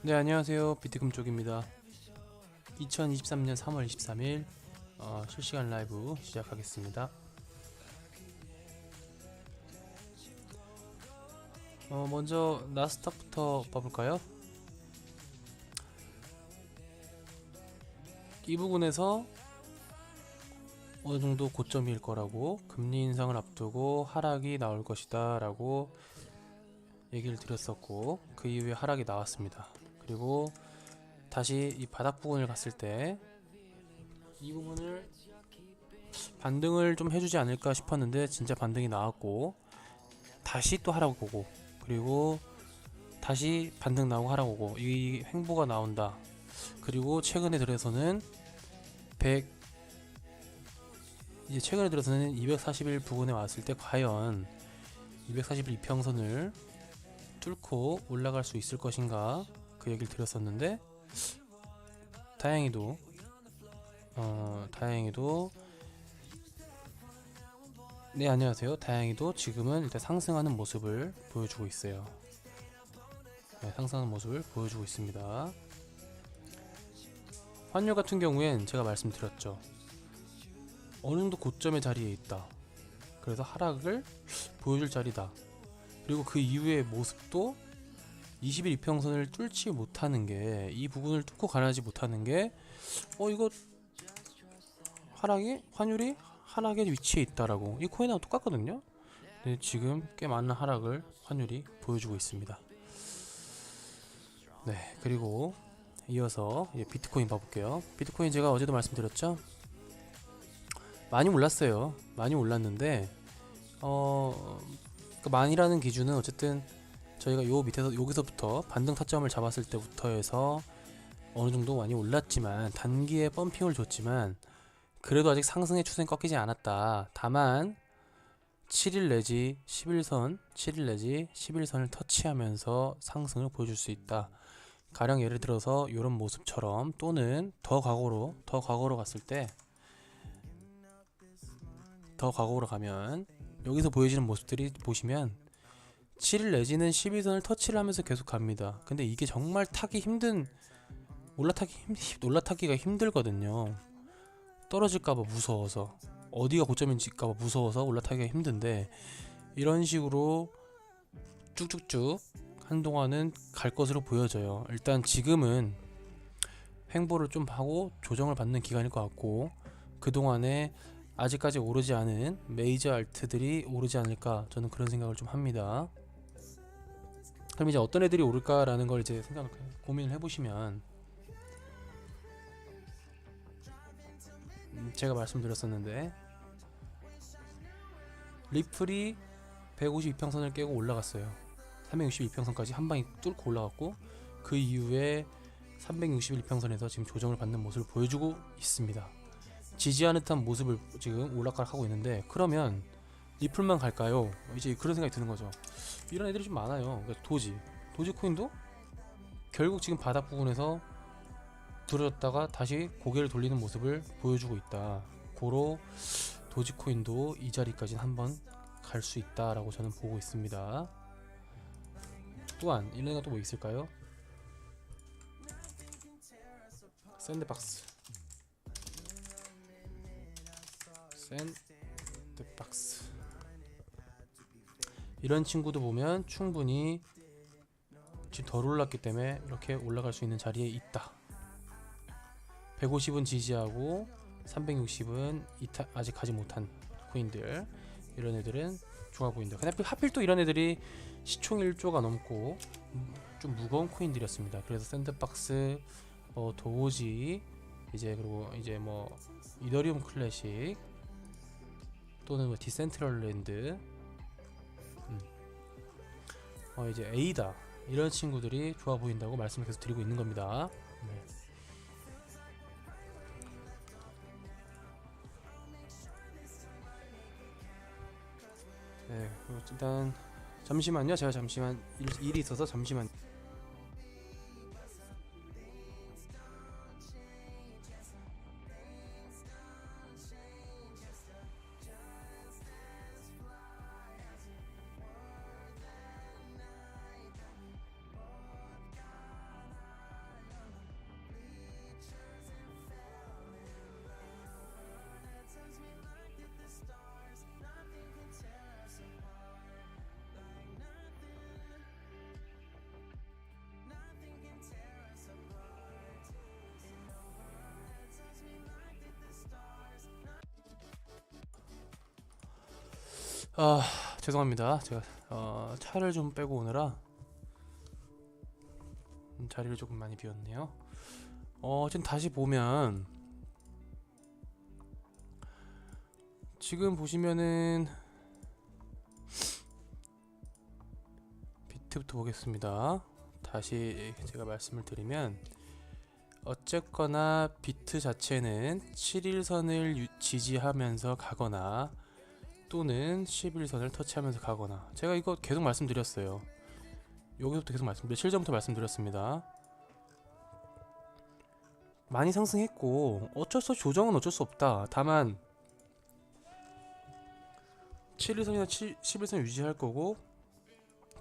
네, 안녕하세요. 비트금 쪽입니다. 2023년 3월 23일 실시간 라이브 시작하겠습니다. 먼저 나스닥부터 봐볼까요? 이 부분에서 어느 정도 고점일 거라고, 금리 인상을 앞두고 하락이 나올 것이다 라고 얘기를 드렸었고, 그 이후에 하락이 나왔습니다. 그리고 다시 이 바닥 부분을 갔을 때 이 부분을 반등을 좀 해주지 않을까 싶었는데 진짜 반등이 나왔고, 다시 또 하락 오고, 그리고 다시 반등 나오고 하락 오고, 이 횡보가 나온다. 그리고 최근에 들어서는 100 이제 최근에 들어서는 241 부근에 왔을 때 과연 241 이평선을 뚫고 올라갈 수 있을 것인가, 그 얘기를 드렸었는데, 다행히도 다행히도 네, 안녕하세요. 다행히도 지금은 일단 상승하는 모습을 보여주고 있어요. 네, 상승하는 모습을 보여주고 있습니다. 환율 같은 경우엔 제가 말씀드렸죠. 어느 정도 고점의 자리에 있다. 그래서 하락을 보여줄 자리다. 그리고 그 이후의 모습도 20일 이평선을 뚫지 못하는 게, 이 부분을 뚫고 가라지 못하는 게, 이거 환율이 하락의 위치에 있다라고, 이 코인하고 똑같거든요. 근데 지금 꽤 많은 하락을 환율이 보여주고 있습니다. 네, 그리고 이어서 비트코인 봐볼게요. 비트코인 제가 어제도 말씀드렸죠. 많이 올랐어요. 많이 올랐는데 그 많이라는 기준은 어쨌든 저희가 요 밑에서 여기서부터 반등 타점을 잡았을 때부터 해서 어느 정도 많이 올랐지만, 단기에 펌핑을 줬지만 그래도 아직 상승의 추세는 꺾이지 않았다. 다만 7일 내지 11선, 7일 내지 11선을 터치하면서 상승을 보여줄 수 있다. 가령 예를 들어서 이런 모습처럼, 또는 더 과거로 갔을 때, 더 과거로 가면 여기서 보여지는 모습들이 보시면 7일 내지는 12선을 터치를 하면서 계속 갑니다. 근데 이게 정말 올라타기가 힘들거든요. 떨어질까봐 무서워서, 어디가 고점인지까봐 무서워서 올라타기가 힘든데, 이런 식으로 쭉쭉쭉 한동안은 갈 것으로 보여져요. 일단 지금은 횡보를 좀 하고 조정을 받는 기간일 것 같고, 그동안에 아직까지 오르지 않은 메이저 알트들이 오르지 않을까, 저는 그런 생각을 좀 합니다. 그럼 이제 어떤 애들이 오를까라는 걸 이제 고민을 해보시면, 제가 말씀드렸었는데, 리플이 152평선을 깨고 올라갔어요. 362평선까지 한 방에 뚫고 올라갔고, 그 이후에 361평선에서 지금 조정을 받는 모습을 보여주고 있습니다. 지지하는 듯한 모습을 지금 올라가고 있는데, 그러면 리플만 갈까요? 이제 그런 생각이 드는 거죠. 이런 애들이 좀 많아요. 그러니까 도지코인도 결국 지금 바닥 부분에서 들어졌다가 다시 고개를 돌리는 모습을 보여주고 있다. 고로 도지코인도 이 자리까지는 한번 갈 수 있다라고 저는 보고 있습니다. 또한 이런 애가 또 뭐 있을까요? 샌드박스 이런 친구도 보면 충분히 지금 덜 올랐기 때문에 이렇게 올라갈 수 있는 자리에 있다. 150은 지지하고 360은 아직 가지 못한 코인들, 이런 애들은 좋아 보인다. 근데 하필 또 이런 애들이 시총 1조가 넘고 좀 무거운 코인들이었습니다. 그래서 샌드박스, 도지, 그리고 이더리움 클래식, 또는 디센트럴랜드, 이제 에이다, 이런 친구들이 좋아 보인다고 말씀을 계속 드리고 있는 겁니다. 네. 네, 일단 잠시만요. 제가 잠시만 일이 있어서 잠시만. 죄송합니다. 제가 차를 좀 빼고 오느라 자리를 조금 많이 비웠네요. 지금 다시 보면 지금 보시면은 비트부터 보겠습니다. 다시 제가 말씀을 드리면 어쨌거나 비트 자체는 7일선을 지지하면서 가거나 또는 11선을 터치하면서 가거나, 제가 이거 계속 말씀드렸어요. 여기서부터 계속 며칠 전부터 말씀드렸습니다. 많이 상승했고 어쩔 수 없이 조정은 어쩔 수 없다. 다만 7일선이나 11선 유지할 거고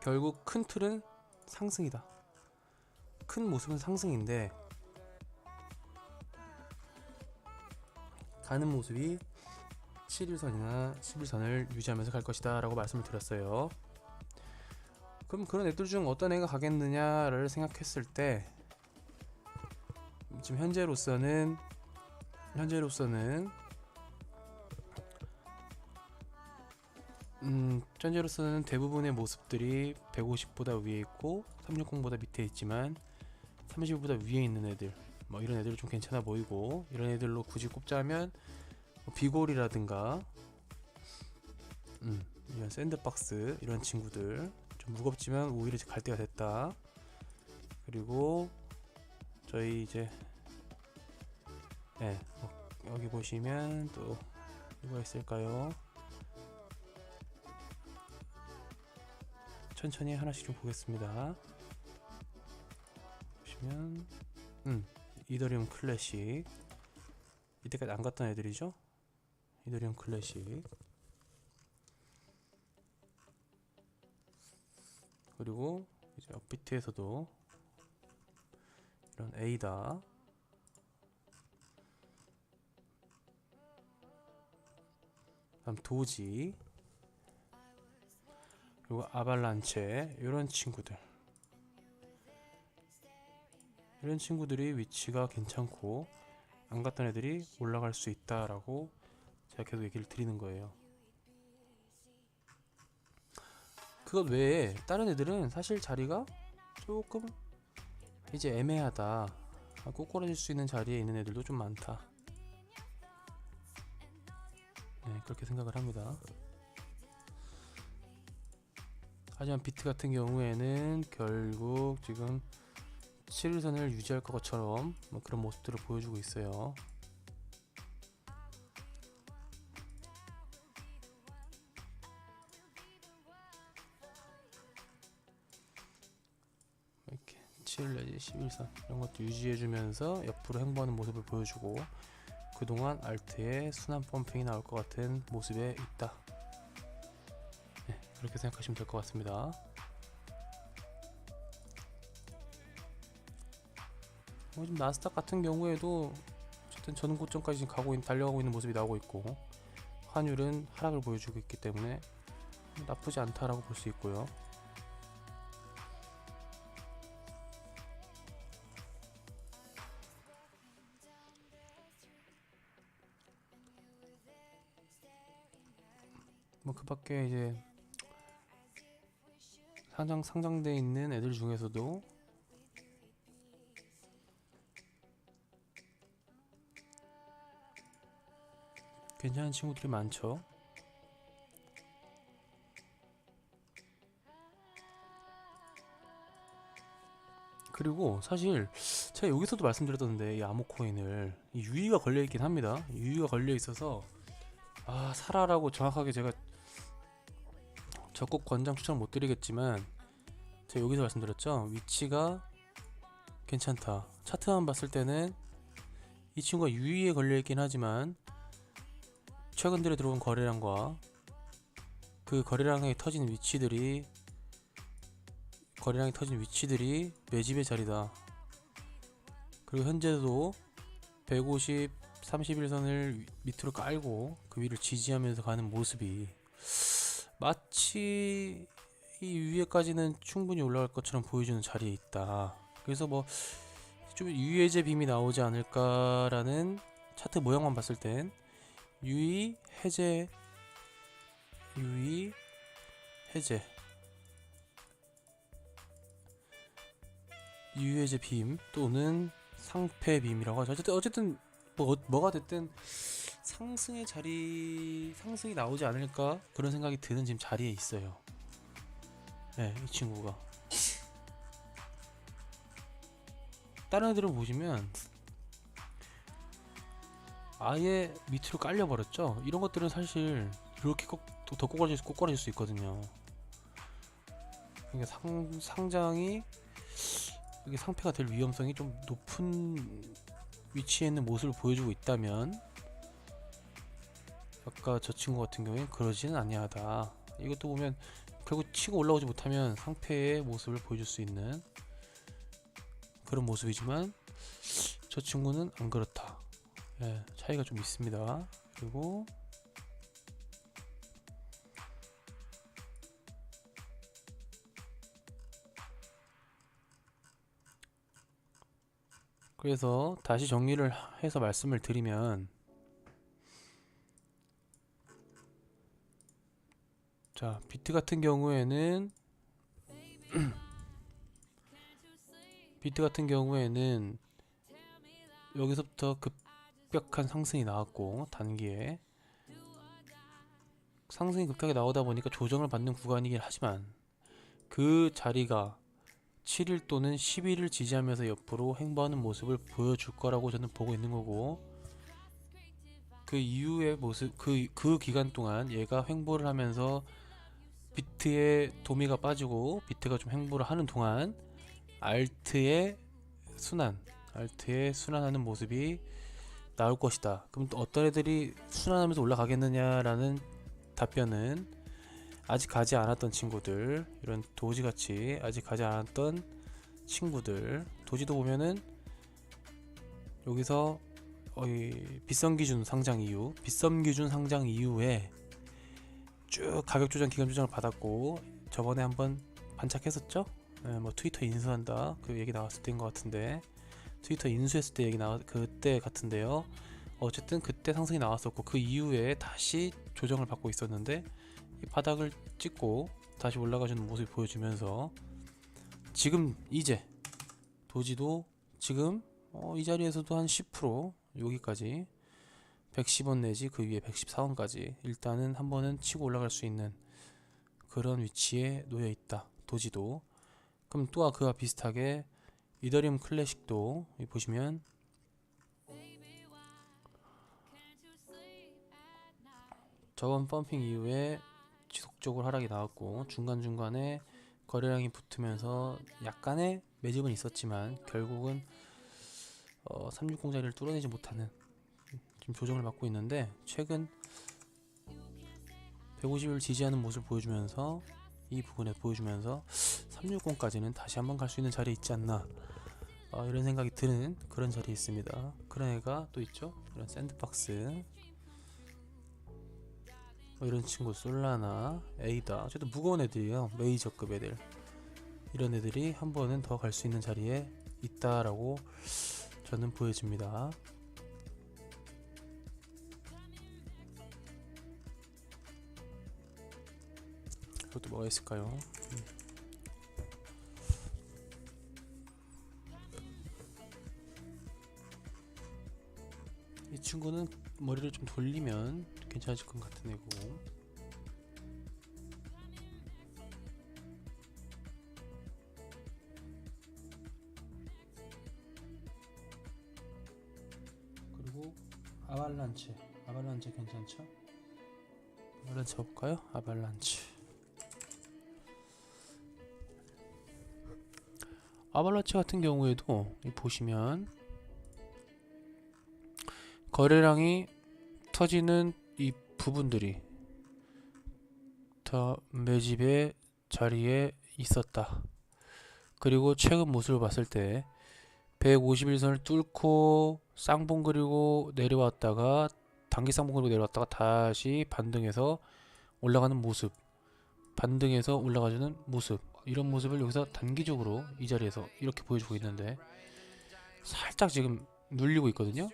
결국 큰 틀은 상승이다. 큰 모습은 상승인데 가는 모습이 7일선이나 11선을 유지하면서 갈 것이다 라고 말씀을 드렸어요. 그럼 그런 애들 중 어떤 애가 가겠느냐를 생각했을 때 지금 현재로서는 대부분의 모습들이 150보다 위에 있고 360보다 밑에 있지만 30보다 위에 있는 애들, 뭐 이런 애들이 좀 괜찮아 보이고, 이런 애들로 굳이 꼽자면 뭐 비골이라든가 이런 샌드박스 이런 친구들, 좀 무겁지만 오히려 갈 때가 됐다. 그리고 저희 이제 여기 보시면 또 누가 있을까요? 천천히 하나씩 좀 보겠습니다. 보시면 이더리움 클래식, 이때까지 안 갔던 애들이죠. 이더리움 클래식, 그리고 이제 업비트에서도 이런 에이다, 다음 도지, 그리고 아발란체, 이런 친구들이 위치가 괜찮고 안 갔던 애들이 올라갈 수 있다라고 제가 계속 얘기를 드리는 거예요. 그것 외에 다른 애들은 사실 자리가 조금 이제 애매하다, 꼬꾸라질 수 있는 자리에 있는 애들도 좀 많다. 그렇게 생각을 합니다. 하지만 비트 같은 경우에는 결국 지금 7일선을 유지할 것처럼 뭐 그런 모습들을 보여주고 있어요. 이렇게 7 내지 11선 이런 것도 유지해주면서 옆으로 횡보하는 모습을 보여주고, 그동안 알트의 순환 펌핑이 나올 것 같은 모습에 있다. 그렇게 생각하시면 될 것 같습니다. 지금 나스닥 같은 경우에도 어쨌든 전 고점까지 달려가고 있는 모습이 나오고 있고, 환율은 하락을 보여주고 있기 때문에 나쁘지 않다라고 볼 수 있고요. 뭐 그 밖에 이제 상장돼 있는 애들 중에서도 괜찮은 친구들이 많죠. 그리고 사실 제가 여기서도 말씀드렸던데, 이 아모코인을 이 유의가 걸려 있긴 합니다. 유의가 걸려 있어서 사라라고 정확하게 제가 적극 권장 추천 못 드리겠지만, 제가 여기서 말씀드렸죠. 위치가 괜찮다. 차트만 봤을 때는 이 친구가 유의에 걸려 있긴 하지만 최근 들에 들어온 거래량과 그 거래량이 터진 위치들이 매집의 자리다. 그리고 현재도 150, 31선을 밑으로 깔고 그 위를 지지하면서 가는 모습이 마치 이 위에까지는 충분히 올라갈 것처럼 보여주는 자리에 있다. 그래서 뭐 좀 유의해제 빔이 나오지 않을까라는 차트 모양만 봤을 땐 유의 해제 유의 해제, 유의 해제 빔 또는 상패 빔이라고 하죠. 어쨌든 뭐가 됐든 상승의 자리, 상승이 나오지 않을까 그런 생각이 드는 지금 자리에 있어요. 네, 이 친구가. 다른 애들은 보시면 아예 밑으로 깔려버렸죠. 이런 것들은 사실 이렇게 더 꼬꾸라질 수 있거든요. 그러니까 상장이 이게 상패가 될 위험성이 좀 높은 위치에 있는 모습을 보여주고 있다면, 아까 저 친구 같은 경우에 그러지는 아니하다. 이것도 보면 결국 치고 올라오지 못하면 상패의 모습을 보여줄 수 있는 그런 모습이지만, 저 친구는 안 그렇다. 예, 차이가 좀 있습니다. 그리고 그래서 다시 정리를 해서 말씀을 드리면, 자, 비트 같은 경우에는 여기서부터 급격한 상승이 나왔고, 단기에 상승이 급하게 나오다 보니까 조정을 받는 구간이긴 하지만, 그 자리가 7일 또는 10일을 지지하면서 옆으로 횡보하는 모습을 보여줄 거라고 저는 보고 있는 거고, 그 이후의 모습, 그 기간 동안 얘가 횡보를 하면서 비트의 도미가 빠지고 비트가 좀 횡보를 하는 동안 알트의 순환하는 모습이 나올 것이다. 그럼 또 어떤 애들이 순환하면서 올라가겠느냐라는 답변은, 아직 가지 않았던 친구들, 이런 도지같이 아직 가지 않았던 친구들, 도지도 보면은 여기서 빗썸기준 상장 이후에 쭉 가격 조정, 기간 조정을 받았고, 저번에 한번 반짝했었죠? 뭐 트위터 인수한다 그 얘기 나왔을 때인 것 같은데, 트위터 인수했을 때 얘기 그때 같은데요. 어쨌든 그때 상승이 나왔었고, 그 이후에 다시 조정을 받고 있었는데, 이 바닥을 찍고 다시 올라가주는 모습을 보여주면서, 지금 이제 도지도 지금 이 자리에서도 한 10% 여기까지 110원 내지 그 위에 114원까지 일단은 한 번은 치고 올라갈 수 있는 그런 위치에 놓여 있다, 도지도. 그럼 또 그와 비슷하게 이더리움 클래식도 보시면 저번 펌핑 이후에 지속적으로 하락이 나왔고, 중간중간에 거래량이 붙으면서 약간의 매집은 있었지만 결국은 360 자리를 뚫어내지 못하는 지금 조정을 받고 있는데, 최근 150을 지지하는 모습을 보여주면서, 이 부분에 보여주면서 360까지는 다시 한번 갈 수 있는 자리에 있지 않나, 이런 생각이 드는 그런 자리에 있습니다. 그런 애가 또 있죠. 이런 샌드박스, 이런 친구, 솔라나, 에이다, 어쨌든 무거운 애들이에요. 메이저급 애들, 이런 애들이 한 번은 더 갈 수 있는 자리에 있다라고 저는 보여집니다. 그것도 뭐가 있을까요? 이 친구는 머리를 좀 돌리면 괜찮을 것 같은 애고, 그리고 아발란체 괜찮죠? 아발란체 볼까요? 아발란체 같은 경우에도 보시면 거래량이 터지는 이 부분들이 다 매집의 자리에 있었다. 그리고 최근 모습을 봤을 때 151선을 뚫고 쌍봉 그리고 내려왔다가, 단기 쌍봉 그리고 내려왔다가 다시 반등해서 올라가는 모습, 반등해서 올라가주는 모습, 이런 모습을 여기서 단기적으로 이 자리에서 이렇게 보여주고 있는데, 살짝 지금 눌리고 있거든요.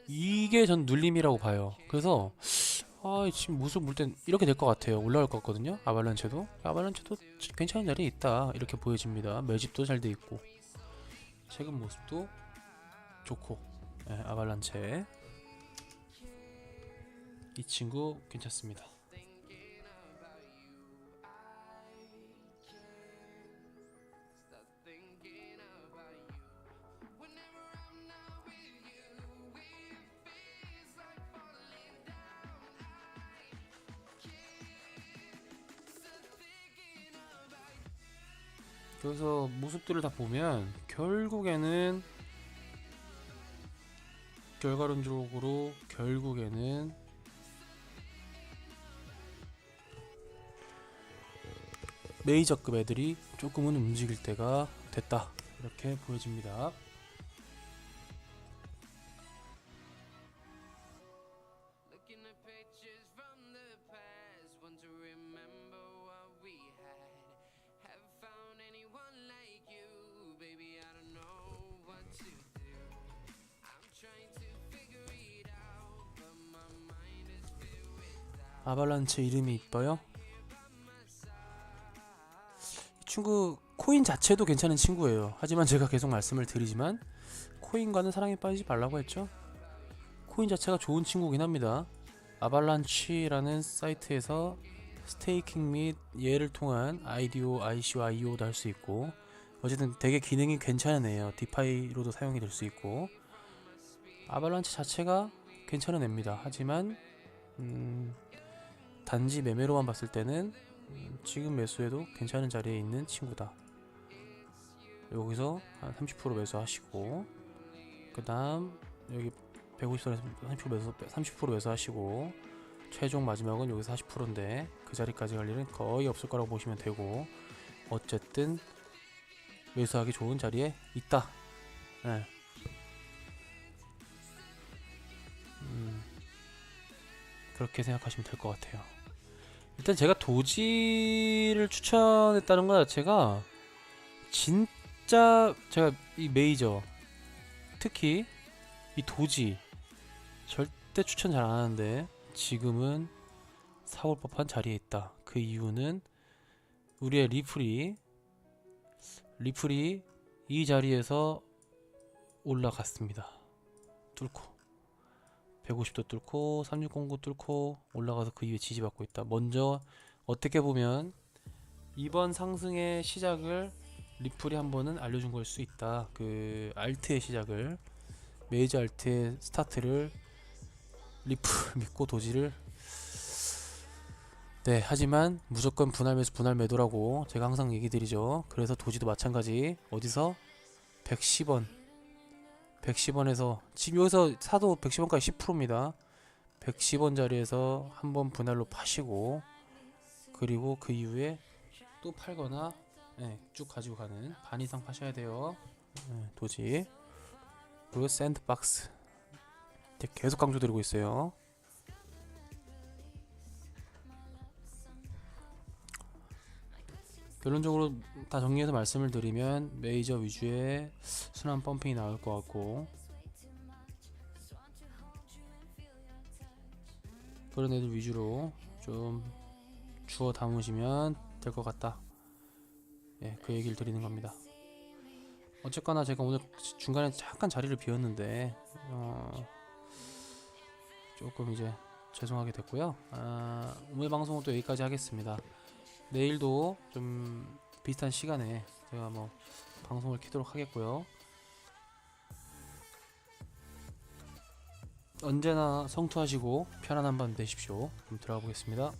이게 전 눌림이라고 봐요. 그래서 지금 무속 물 땐 이렇게 될 것 같아요. 올라올 것 같거든요. 아발란체도 괜찮은 자리에 있다 이렇게 보여집니다. 매집도 잘 돼 있고 최근 모습도 좋고. 아발란체 이 친구 괜찮습니다. 그래서 모습들을 다 보면 결국에는 메이저급 애들이 조금은 움직일 때가 됐다 이렇게 보여집니다. 아발란체 이름이 이뻐요. 이 친구 코인 자체도 괜찮은 친구예요. 하지만 제가 계속 말씀을 드리지만 코인과는 사랑에 빠지지 말라고 했죠. 코인 자체가 좋은 친구긴 합니다. 아발란치라는 사이트에서 스테이킹 및 얘를 통한 ICO, IO도 할 수 있고 어쨌든 되게 기능이 괜찮은 애예요. 디파이로도 사용이 될 수 있고 아발란치 자체가 괜찮은 애입니다. 하지만 단지 매매로만 봤을 때는 지금 매수해도 괜찮은 자리에 있는 친구다. 여기서 한 30% 매수하시고 그 다음 여기 150선에서 30% 매수하시고 최종 마지막은 여기서 40%인데 그 자리까지 갈 일은 거의 없을 거라고 보시면 되고 어쨌든 매수하기 좋은 자리에 있다. 네. 그렇게 생각하시면 될 것 같아요. 일단 제가 도지를 추천했다는 것 자체가 진짜 제가 이 메이저 특히 이 도지 절대 추천 잘 안 하는데 지금은 사올 법한 자리에 있다. 그 이유는 우리의 리플이 이 자리에서 올라갔습니다. 뚫고 150도 뚫고 3609 뚫고 올라가서 그 이후에 지지받고 있다. 먼저 어떻게 보면 이번 상승의 시작을 리플이 한 번은 알려준 걸 수 있다. 그 알트의 시작을 메이저 알트의 스타트를 리플 믿고 도지를 하지만 무조건 분할 매수 분할 매도라고 제가 항상 얘기 드리죠. 그래서 도지도 마찬가지 어디서 110원에서 지금 여기서 사도 110원까지 10%입니다. 110원 자리에서 한번 분할로 파시고 그리고 그 이후에 또 팔거나 쭉 가지고 가는 반 이상 파셔야 돼요. 도지. 그리고 샌드박스 계속 강조드리고 있어요. 결론적으로 다 정리해서 말씀을 드리면 메이저 위주의 순환 펌핑이 나올 것 같고 그런 애들 위주로 좀 주워 담으시면 될 것 같다. 그 얘기를 드리는 겁니다. 어쨌거나 제가 오늘 중간에 잠깐 자리를 비웠는데 조금 이제 죄송하게 됐고요. 오늘 방송은 또 여기까지 하겠습니다. 내일도 좀 비슷한 시간에 제가 방송을 켜도록 하겠고요. 언제나 성투하시고 편안한 밤 되십시오. 그럼 들어가 보겠습니다.